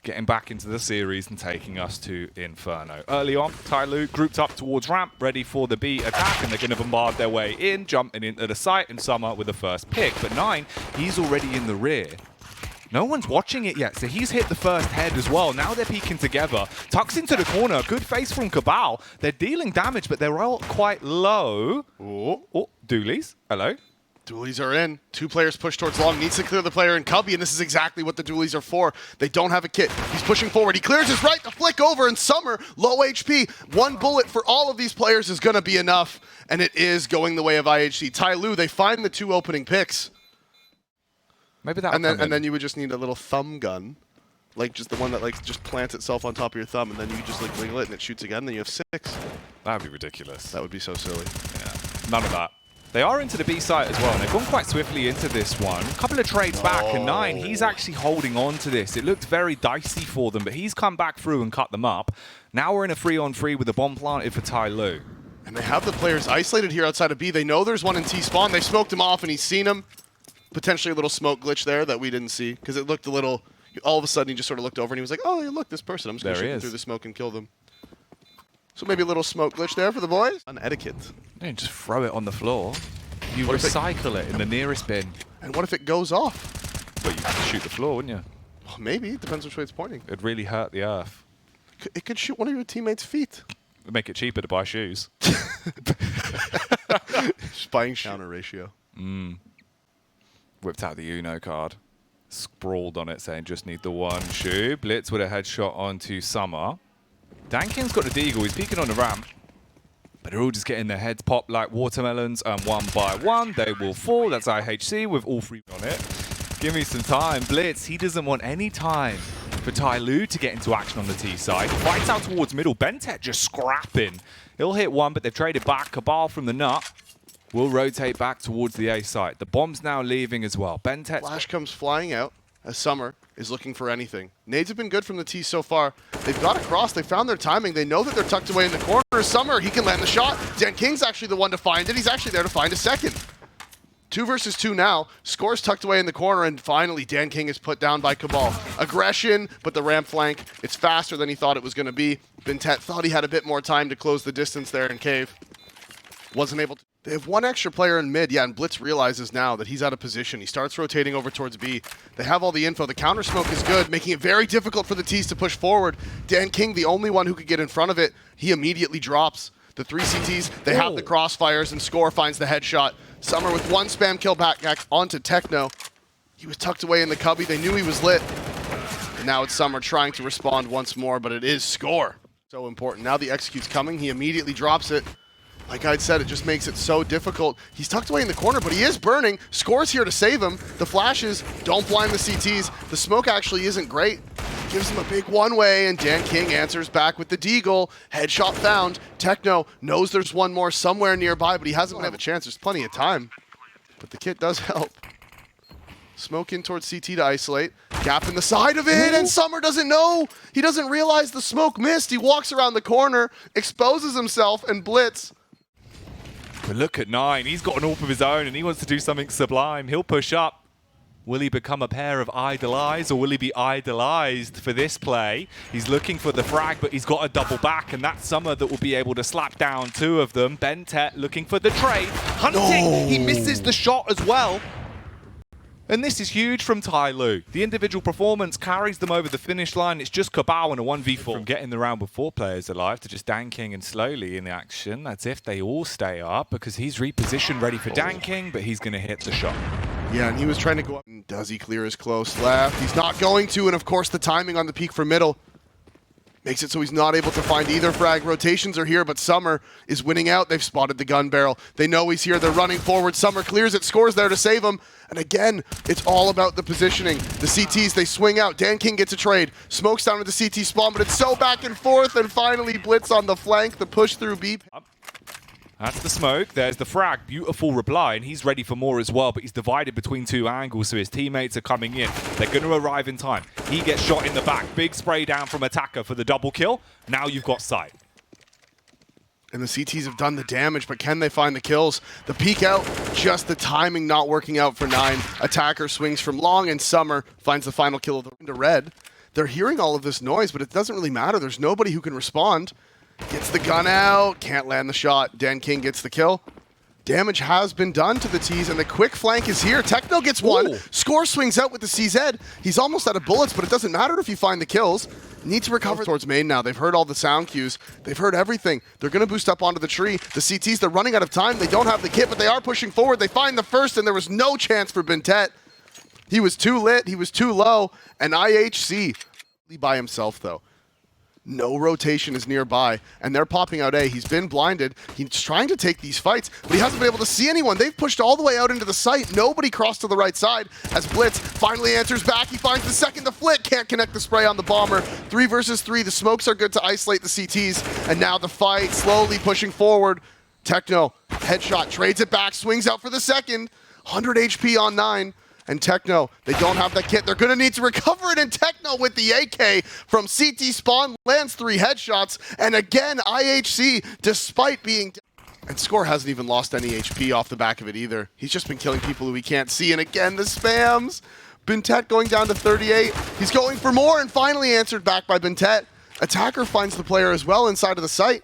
getting back into the series and taking us to Inferno. Early on, TYLOO grouped up towards ramp, ready for the B attack, and they're going to bombard their way in, jumping into the site, and Summer with the first pick. But 9, he's already in the rear. No one's watching it yet, so he's hit the first head as well. Now they're peeking together. Tucks into the corner. Good face from Kabal. They're dealing damage, but they're all quite low. Oh, Doolies. Hello. Dualies are in. 2 players push towards long. Needs to clear the player in Cubby, and this is exactly what the Dualies are for. They don't have a kit. He's pushing forward. He clears his right to flick over, and Summer, low HP. 1 bullet for all of these players is going to be enough, and it is going the way of IHC. TYLOO, they find the 2 opening picks. Maybe that. And then you would just need a little thumb gun, like just the one that like just plants itself on top of your thumb, and then you just like wiggle it and it shoots again. And then you have 6. That would be ridiculous. That would be so silly. Yeah, none of that. They are into the B-site as well, and they've gone quite swiftly into this one. A couple of trades back, and 9, he's actually holding on to this. It looked very dicey for them, but he's come back through and cut them up. Now we're in a 3-on-3 with the bomb planted for TYLOO. And they have the players isolated here outside of B. They know there's one in T-spawn. They smoked him off, and he's seen him. Potentially a little smoke glitch there that we didn't see, because it looked a little... All of a sudden, he just sort of looked over, and he was like, oh, yeah, look, this person. I'm just going to shoot him through the smoke and kill them. So maybe a little smoke glitch there for the boys. On etiquette. Don't just throw it on the floor. You recycle it in the nearest bin. And what if it goes off? Well, you could shoot the floor, wouldn't you? Well, maybe. It depends which way it's pointing. It'd really hurt the earth. It could shoot one of your teammates' feet. It'd make it cheaper to buy shoes. Just buying counter ratio. Whipped out the Uno card. Sprawled on it saying, just need the 1 shoe. bLitz with a headshot onto Summer. Danking's got the deagle. He's peeking on the ramp. But they're all just getting their heads popped like watermelons, and one by one, they will fall. That's IHC with all 3 on it. Give me some time. bLitz, he doesn't want any time for TYLOO to get into action on the T side. Fights out towards middle. BnTeT just scrapping. He'll hit 1, but they've traded back. Kabal from the nut will rotate back towards the A site. The bomb's now leaving as well. BnTeT. Flash comes flying out as Summer is looking for anything. Nades have been good from the T so far. They've got across. They found their timing. They know that they're tucked away in the corner. Summer, he can land the shot. DanKing's actually the one to find it. He's actually there to find a second. 2 versus 2 now. Score's tucked away in the corner, and finally DanKing is put down by Kabal. Aggression, but the ramp flank, it's faster than he thought it was going to be. BnTeT thought he had a bit more time to close the distance there in Cave. Wasn't able to. They have 1 extra player in mid, yeah, and bLitz realizes now that he's out of position. He starts rotating over towards B. They have all the info. The counter smoke is good, making it very difficult for the T's to push forward. DanKing, the only one who could get in front of it, he immediately drops. The 3 CTs, they have the crossfires, and Score finds the headshot. Summer with 1 spam kill back onto Techno. He was tucked away in the cubby. They knew he was lit. And now it's Summer trying to respond once more, but it is Score. So important. Now the execute's coming. He immediately drops it. Like I'd said, it just makes it so difficult. He's tucked away in the corner, but he is burning. Score's here to save him. The flashes don't blind the CTs. The smoke actually isn't great. Gives him a big one-way, and DanKing answers back with the deagle. Headshot found. Techno knows there's 1 more somewhere nearby, but he hasn't have a chance. There's plenty of time. But the kit does help. Smoke in towards CT to isolate. Gap in the side of it, and Summer doesn't know. He doesn't realize the smoke missed. He walks around the corner, exposes himself, and bLitz. But look at 9. He's got an AWP of his own, and he wants to do something sublime. He'll push up. Will he become a pair of idolized, or will he be idolized for this play? He's looking for the frag, but he's got a double back, and that's Summer that will be able to slap down 2 of them. BnTeT looking for the trade. Hunting! No. He misses the shot as well. And this is huge from TYLOO. The individual performance carries them over the finish line. It's just Kabal in a 1v4. From getting the round with 4 players alive to just DanKing and slowly in the action. That's if they all stay up, because he's repositioned ready for DanKing, but he's going to hit the shot. Yeah, and he was trying to go up. Does he clear his close left? He's not going to, and of course the timing on the peak for middle makes it so he's not able to find either frag. Rotations are here, but Summer is winning out. They've spotted the gun barrel. They know he's here. They're running forward. Summer clears it. Score's there to save him. And again, it's all about the positioning. The CTs, they swing out. DanKing gets a trade. Smokes down to the CT spawn, but it's so back and forth. And finally, bLitz on the flank. The push through B. That's the smoke. There's the frag. Beautiful reply, and he's ready for more as well, but he's divided between 2 angles, so his teammates are coming in. They're going to arrive in time. He gets shot in the back. Big spray down from Attacker for the double kill. Now you've got sight. And the CTs have done the damage, but can they find the kills? The peek out, just the timing not working out for 9. Attacker swings from long, and Summer finds the final kill of the into red. They're hearing all of this noise, but it doesn't really matter. There's nobody who can respond. Gets the gun out, can't land the shot. DnKing gets the kill. Damage has been done to the T's, and the quick flank is here. Techno gets one. Ooh. Score swings out with the CZ. He's almost out of bullets, but it doesn't matter if you find the kills. Need to recover towards main now. They've heard all the sound cues. They've heard everything. They're going to boost up onto the tree. The CTs, they're running out of time. They don't have the kit, but they are pushing forward. They find the first, and there was no chance for BnTeT. He was too lit. He was too low. And IHC by himself, though. No rotation is nearby, and they're popping out A. He's been blinded. He's trying to take these fights, but he hasn't been able to see anyone. They've pushed all the way out into the site. Nobody crossed to the right side as bLitz finally answers back. He finds the second, the flick. Can't connect the spray on the bomber. 3 versus 3. The smokes are good to isolate the CTs, and now the fight slowly pushing forward. Techno, headshot, trades it back, swings out for the second. 100 HP on 9. And Techno, they don't have that kit. They're going to need to recover it, and Techno with the AK from CT spawn lands 3 headshots. And again, IHC, despite being... And Score hasn't even lost any HP off the back of it either. He's just been killing people who he can't see. And again, the spams. BnTeT going down to 38. He's going for more, and finally answered back by BnTeT. Attacker finds the player as well inside of the site.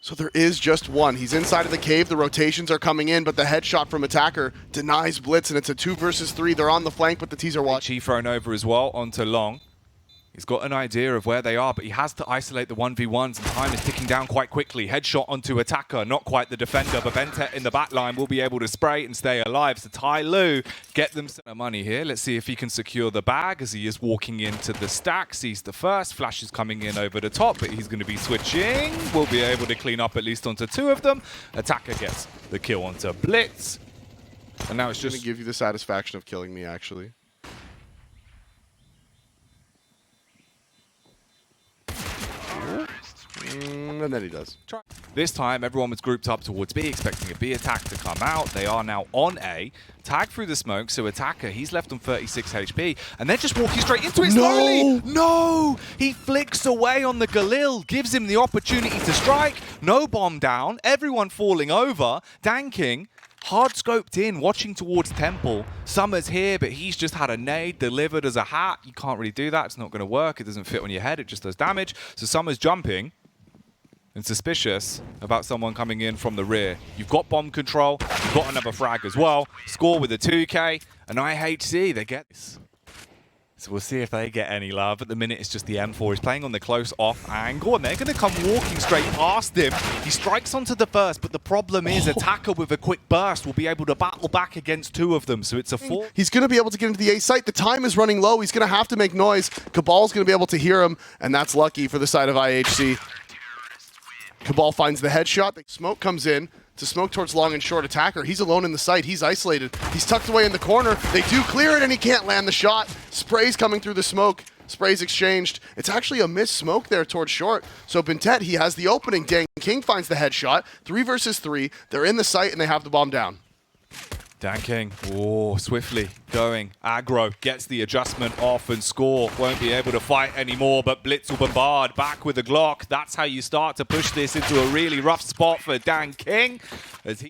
So there is just one. He's inside of the cave. The rotations are coming in, but the headshot from Attacker denies bLitz, and it's a 2 versus 3. They're on the flank, but the T's are watching. Chi thrown over as well onto Long. He's got an idea of where they are, but he has to isolate the 1v1s, and time is ticking down quite quickly. Headshot onto Attacker, not quite the defender, but BnTeT in the back line will be able to spray and stay alive. So TYLOO get them some money here. Let's see if he can secure the bag as he is walking into the stack. Sees the first, Flash is coming in over the top, but he's going to be switching. We'll be able to clean up at least onto 2 of them. Attacker gets the kill onto bLitz. And now it's just... going to give you the satisfaction of killing me, actually. And then he does. This time, everyone was grouped up towards B, expecting a B attack to come out. They are now on A. Tagged through the smoke, so Attacker, he's left on 36 HP. And they're just walking straight into it slowly. No! He flicks away on the Galil, gives him the opportunity to strike. No bomb down, everyone falling over. DnKing, hard scoped in, watching towards Temple. Summer's here, but he's just had a nade delivered as a hat. You can't really do that. It's not going to work. It doesn't fit on your head. It just does damage. So Summer's jumping and suspicious about someone coming in from the rear. You've got bomb control. You've got another frag as well. Score with a 2K. And IHC, they get this. So we'll see if they get any love. At the minute, it's just the M4. He's playing on the close off angle, and they're going to come walking straight past him. He strikes onto the first, but the problem is Attacker with a quick burst will be able to battle back against 2 of them. So it's a 4. He's going to be able to get into the A site. The time is running low. He's going to have to make noise. Kabal's going to be able to hear him, and that's lucky for the side of IHC. Kabal finds the headshot. The smoke comes in to smoke towards long and short. Attacker, he's alone in the site. He's isolated. He's tucked away in the corner. They do clear it, and he can't land the shot. Spray's coming through the smoke. Sprays exchanged. It's actually a missed smoke there towards short. So BnTeT, he has the opening. DnKing finds the headshot. 3 versus 3. They're in the site, and they have the bomb down. DnKing, oh, swiftly going. Aggro gets the adjustment off, and Score won't be able to fight anymore, but bLitz will bombard back with a Glock. That's how you start to push this into a really rough spot for DnKing.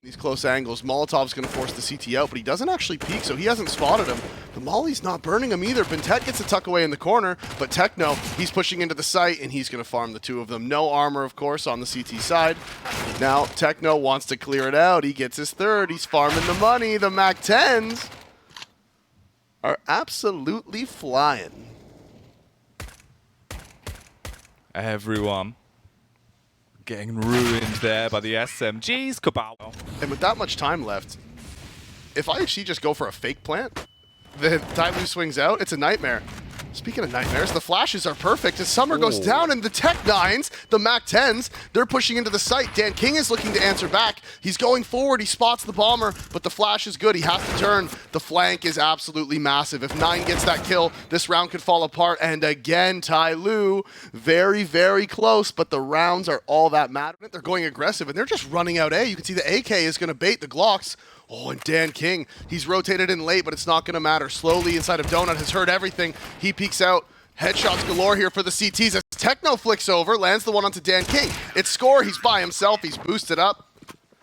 These close angles, Molotov's going to force the CT out, but he doesn't actually peek, so he hasn't spotted him. The Molly's not burning him either. BnTeT gets a tuck away in the corner, but Techno, he's pushing into the site, and he's going to farm the 2 of them. No armor, of course, on the CT side. Now, Techno wants to clear it out. He gets his 3rd. He's farming the money. The MAC-10s are absolutely flying. Everyone getting ruined there by the SMGs. Kabal. And with that much time left, if IHC just go for a fake plant, the TYLOO swings out, it's a nightmare. Speaking of nightmares, the flashes are perfect as Summer goes down, and the Tech 9s, the MAC-10s, they're pushing into the site. DnKing is looking to answer back. He's going forward. He spots the bomber, but the flash is good. He has to turn. The flank is absolutely massive. If 9 gets that kill, this round could fall apart. And again, TYLOO, very, very close, but the rounds are all that matter. They're going aggressive, and they're just running out A. You can see the AK is going to bait the Glocks. Oh, and DnKing, he's rotated in late, but it's not going to matter. Slowly inside of Donut has heard everything. He peeks out. Headshots galore here for the CTs as Techno flicks over, lands the one onto DnKing. It's Score. He's by himself. He's boosted up.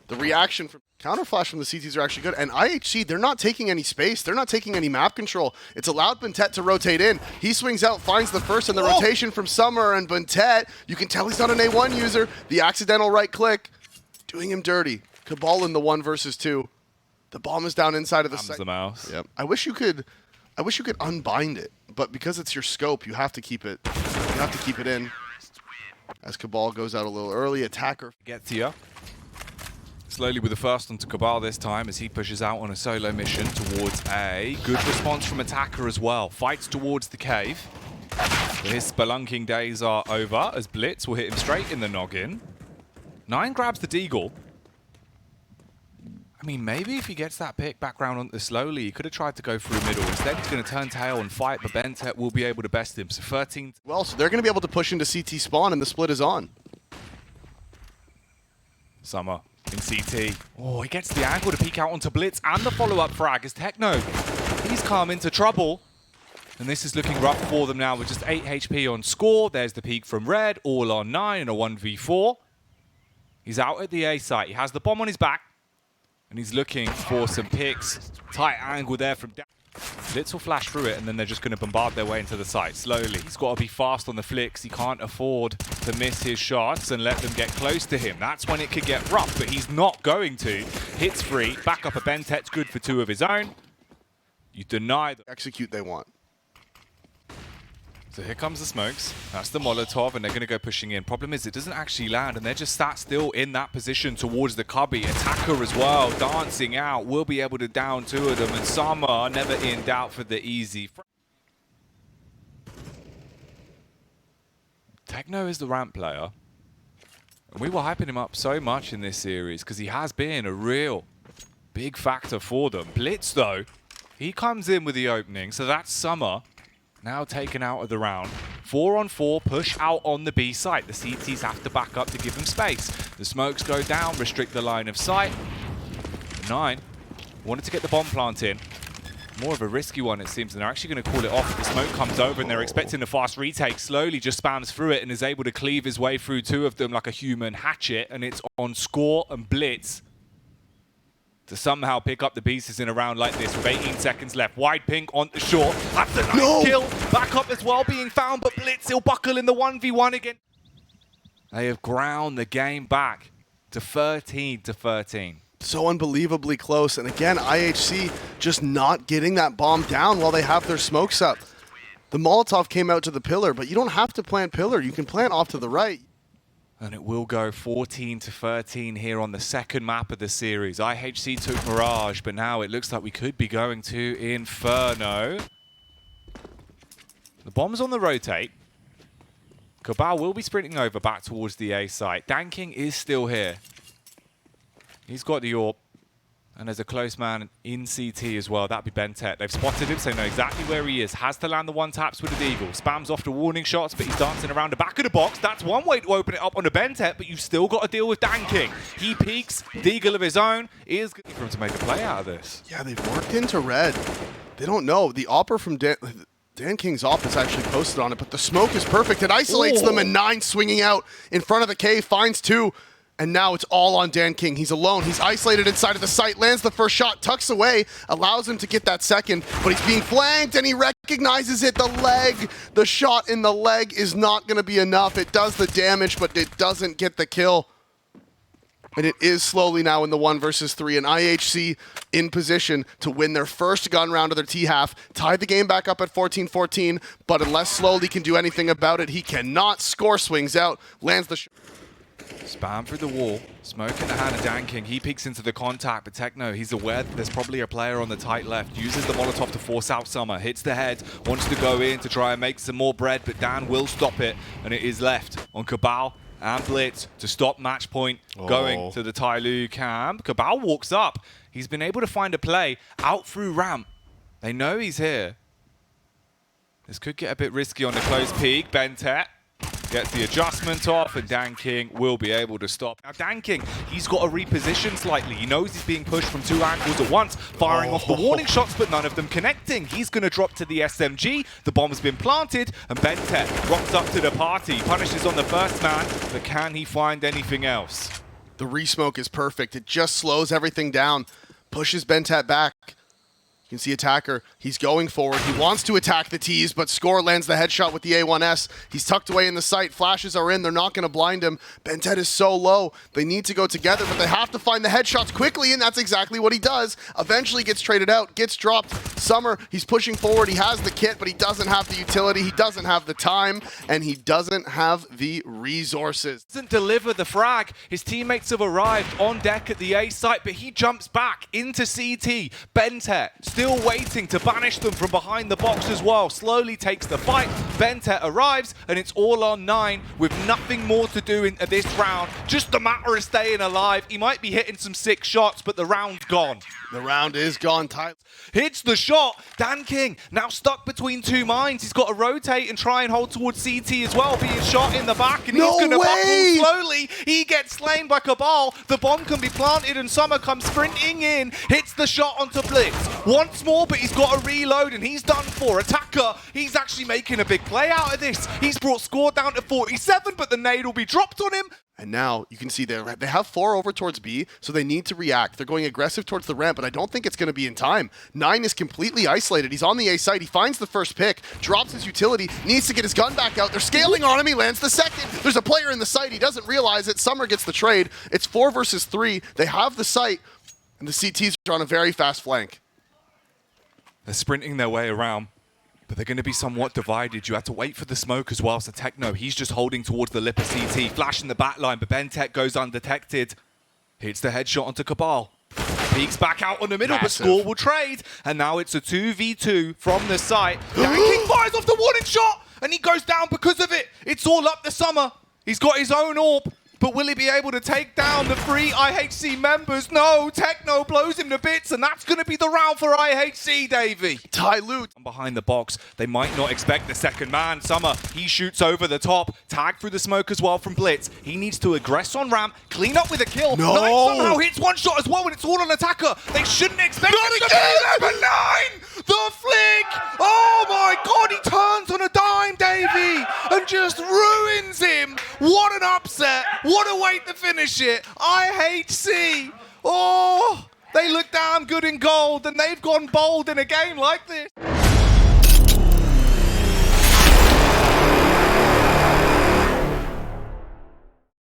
The reaction from counterflash from the CTs are actually good. And IHC, they're not taking any space. They're not taking any map control. It's allowed BnTeT to rotate in. He swings out, finds the first, and the rotation from Summer and BnTeT. You can tell he's not an A1 user. The accidental right click, doing him dirty. Kabal in the 1 versus 2. The bomb is down inside of the site. The mouse. Yep. I wish you could unbind it, but because it's your scope, you have to keep it. You have to keep it in. As Kabal goes out a little early, attacker gets here. Slowly with the first onto Kabal this time as he pushes out on a solo mission towards A. Good response from attacker as well. Fights towards the cave. But his spelunking days are over as bLitz will hit him straight in the noggin. 9 grabs the deagle. I mean, maybe if he gets that pick back round on the slowly, he could have tried to go through middle. Instead, he's going to turn tail and fight, but BnTeT will be able to best him. So 13. Well, so they're going to be able to push into CT spawn, and the split is on. Summer in CT. Oh, he gets the angle to peek out onto bLitz and the follow-up frag as Techno. He's come into trouble. And this is looking rough for them now with just 8 HP on score. There's the peek from Red, all on 9 in a 1v4. He's out at the A site. He has the bomb on his back. And he's looking for some picks. Tight angle there from down. bLitz will flash through it, and then they're just going to bombard their way into the site slowly. He's got to be fast on the flicks. He can't afford to miss his shots and let them get close to him. That's when it could get rough, but he's not going to. Hits free. Back up a BnTeT's good for 2 of his own. You deny the Execute they want. So here comes the smokes. That's the Molotov, and they're going to go pushing in. Problem is, it doesn't actually land, and they're just sat still in that position towards the cubby. Attacker as well, dancing out. Will be able to down 2 of them, and Summer never in doubt for the easy. Techno is the ramp player. And we were hyping him up so much in this series because he has been a real big factor for them. bLitz, though, he comes in with the opening, so that's Summer. Now taken out of the round. 4 on 4, push out on the B site. The CTs have to back up to give him space. The smokes go down, restrict the line of sight. 9 wanted to get the bomb plant in. More of a risky one, it seems, and they're actually going to call it off. The smoke comes over, and they're expecting a fast retake. Slowly just spams through it and is able to cleave his way through 2 of them like a human hatchet, and it's on score and bLitz to somehow pick up the pieces in a round like this with 18 seconds left. Wide pink on the short. That's a nice kill. Back up as well being found, but bLitz, he'll buckle in the 1v1 again. They have ground the game back to 13-13. So unbelievably close. And again, IHC just not getting that bomb down while they have their smokes up. The Molotov came out to the pillar, but you don't have to plant pillar. You can plant off to the right. And it will go 14-13 here on the second map of the series. IHC took Mirage, but now it looks like we could be going to Inferno. The bomb's on the rotate. Kabal will be sprinting over back towards the A site. Danking is still here. He's got the AWP. And there's a close man in CT as well. That'd be BnTeT. They've spotted him, so they know exactly where he is. Has to land the 1-taps with the deagle. Spams off the warning shots, but he's dancing around the back of the box. That's one way to open it up on the BnTeT, but you've still got to deal with Danking. He peeks, deagle of his own. It is good for him to make a play out of this. Yeah, they've worked into red. They don't know. The AWPer from DanKing's AWP is actually posted on it, but the smoke is perfect. It isolates them, and 9 swinging out in front of the cave, finds 2. And now it's all on DanKing. He's alone. He's isolated inside of the site, lands the first shot, tucks away, allows him to get that second, but he's being flanked and he recognizes it. The shot in the leg is not going to be enough. It does the damage, but it doesn't get the kill. And it is slowly now in the 1 versus 3, and IHC in position to win their first gun round of their T-half, tied the game back up at 14-14, but unless Slowly can do anything about it, he cannot score. Swings out, lands the shot. Spam through the wall, smoke in the hand of Danking. He peeks into the contact, but Techno, he's aware that there's probably a player on the tight left. Uses the Molotov to force out Summer, hits the head, wants to go in to try and make some more bread, but Dan will stop it, and it is left on Kabal and bLitz to stop match point going to the TYLOO camp. Kabal walks up. He's been able to find a play out through ramp. They know he's here. This could get a bit risky on the close peak. BnTeT gets the adjustment off, and Danking will be able to stop. Now Danking, he's got to reposition slightly. He knows he's being pushed from 2 angles at once, firing off the warning shots, but none of them connecting. He's going to drop to the SMG. The bomb's been planted, and BnTeT rocks up to the party. Punishes on the first man, but can he find anything else? The resmoke is perfect. It just slows everything down, pushes BnTeT back. You can see Attacker, he's going forward. He wants to attack the T's, but Score lands the headshot with the A1S. He's tucked away in the site. Flashes are in. They're not going to blind him. BnTeT is so low. They need to go together, but they have to find the headshots quickly, and that's exactly what he does. Eventually gets traded out, gets dropped. Summer, he's pushing forward. He has the kit, but he doesn't have the utility. He doesn't have the time, and he doesn't have the resources. Doesn't deliver the frag. His teammates have arrived on deck at the A site, but he jumps back into CT. BnTeT still waiting to banish them from behind the box as well. Slowly takes the fight. BnTeT arrives, and it's all on 9 with nothing more to do in this round. Just a matter of staying alive. He might be hitting some sick shots, but the round's gone. The round is gone. TYLOO hits the shot. DanKing now stuck between two mines. He's got to rotate and try and hold towards CT as well, being shot in the back, and he's going to buckle slowly. He gets slain by Kabal. The bomb can be planted, and Summer comes sprinting in, hits the shot onto bLitz. Once more, but he's got to reload, and he's done for. Attacker, he's actually making a big play out of this. He's brought Score down to 47, but the nade will be dropped on him. And now you can see they have 4 over towards B, so they need to react. They're going aggressive towards the ramp, but I don't think it's going to be in time. 9 is completely isolated. He's on the A site. He finds the first pick, drops his utility, needs to get his gun back out. They're scaling on him. He lands the second. There's a player in the site. He doesn't realize it. Summer gets the trade. It's 4 versus 3. They have the site, and the CTs are on a very fast flank. They're sprinting their way around, but they're going to be somewhat divided. You have to wait for the smoke as well. So Techno, he's just holding towards the lip of CT, flashing the backline, but BnTeT goes undetected. Hits the headshot onto Kabal. Peeks back out on the middle, but Score will trade. And now it's a 2v2 from the site. DanKing fires off the warning shot, and he goes down because of it. It's all up to Summer. He's got his own AWP. But will he be able to take down the 3 IHC members? No, Techno blows him to bits, and that's going to be the round for IHC, Davey. TYLOO Behind the box, they might not expect the second man. Summer, he shoots over the top, tagged through the smoke as well from bLitz. He needs to aggress on ramp, clean up with a kill. No! 9 somehow hits one shot as well, and it's all on Attacker. They shouldn't expect it to be 11-9! The flick! Oh my God, he turns on a dime, Davey, and just ruins him. What an upset. What a way to finish it. IHC. Oh, they look damn good in gold, and they've gone bold in a game like this.